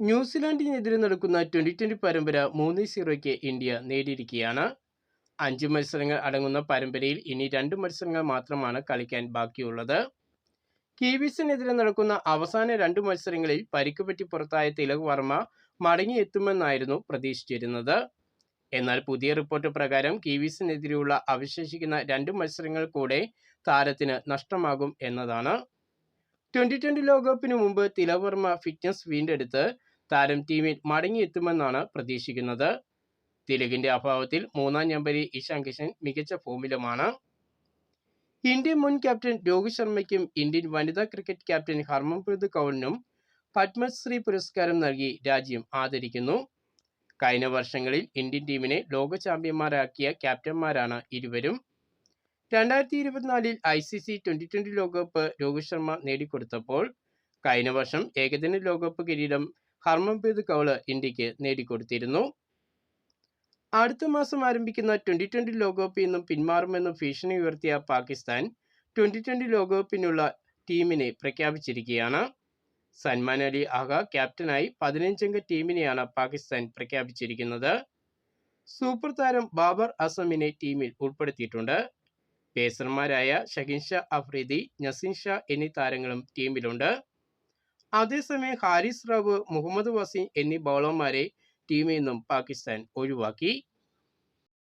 ന്യൂസിലാൻഡിനെതിരെ നടക്കുന്ന ട്വന്റി പരമ്പര 3-0 ഇന്ത്യ നേടിയിരിക്കുകയാണ്. 5 മത്സരങ്ങൾ അടങ്ങുന്ന പരമ്പരയിൽ ഇനി 2 മത്സരങ്ങൾ മാത്രമാണ് കളിക്കാൻ ബാക്കിയുള്ളത്. കിവീസിനെതിരെ നടക്കുന്ന അവസാന 2 മത്സരങ്ങളിൽ പരിക്കുപറ്റി പുറത്തായ തിലക് വർമ്മ മടങ്ങിയെത്തുമെന്നായിരുന്നു പ്രതീക്ഷിച്ചിരുന്നത്. എന്നാൽ പുതിയ റിപ്പോർട്ട് പ്രകാരം കിവീസിനെതിരെയുള്ള അവശേഷിക്കുന്ന 2 മത്സരങ്ങൾ കൂടെ താരത്തിന് നഷ്ടമാകും എന്നതാണ്. 2020 ലോകകപ്പിന് മുമ്പ് തിലക് വർമ്മ ഫിറ്റ്നസ് വീണ്ടെടുത്ത് താരം ടീമിൽ മടങ്ങിയെത്തുമെന്നാണ് പ്രതീക്ഷിക്കുന്നത്. തിലകിന്റെ അഭാവത്തിൽ 3ാം നമ്പരിൽ ഇഷാൻ കിഷൻ മികച്ച ഫോമിലുമാണ്. ഇന്ത്യൻ മുൻ ക്യാപ്റ്റൻ രോഹിത് ശർമ്മയ്ക്കും ഇന്ത്യൻ വനിതാ ക്രിക്കറ്റ് ക്യാപ്റ്റൻ ഹർമൻപ്രീത് കൗറിനും പത്മശ്രീ പുരസ്കാരം നൽകി രാജ്യം ആദരിക്കുന്നു. കഴിഞ്ഞ വർഷങ്ങളിൽ ഇന്ത്യൻ ടീമിനെ ലോക ചാമ്പ്യന്മാരാക്കിയ ക്യാപ്റ്റന്മാരാണ് ഇരുവരും. 2024 ICC 2020 ലോകകപ്പ് രോഹിത് ശർമ്മ നേടിക്കൊടുത്തപ്പോൾ കഴിഞ്ഞ വർഷം ഏകദിന ലോകകപ്പ് കിരീടം ഹർമൻപ്രീത് കൗർ ഇന്ത്യക്ക് നേടിക്കൊടുത്തിരുന്നു. അടുത്ത മാസം ആരംഭിക്കുന്ന 2020 ലോകകപ്പിൽ നിന്നും പിന്മാറുമെന്ന് ഭീഷണി ഉയർത്തിയ പാകിസ്ഥാൻ 2020 ലോകകപ്പിനുള്ള ടീമിനെ പ്രഖ്യാപിച്ചിരിക്കുകയാണ്. സൽമാൻ അലി ആഗ ക്യാപ്റ്റനായി 15-അംഗ ടീമിനെയാണ് പാകിസ്ഥാൻ പ്രഖ്യാപിച്ചിരിക്കുന്നത്. സൂപ്പർ താരം ബാബർ അസമിനെ ടീമിൽ ഉൾപ്പെടുത്തിയിട്ടുണ്ട്. പേസർമാരായ ഷഹീൻ ഷാ അഫ്രീദി, നസീം ഷാ എന്നീ താരങ്ങളും ടീമിലുണ്ട്. അതേസമയം ഹാരിസ് റാവു, മുഹമ്മദ് വസീം എന്നീ ബൗളർമാരെ ടീമിൽ നിന്നും പാകിസ്ഥാൻ ഒഴിവാക്കി.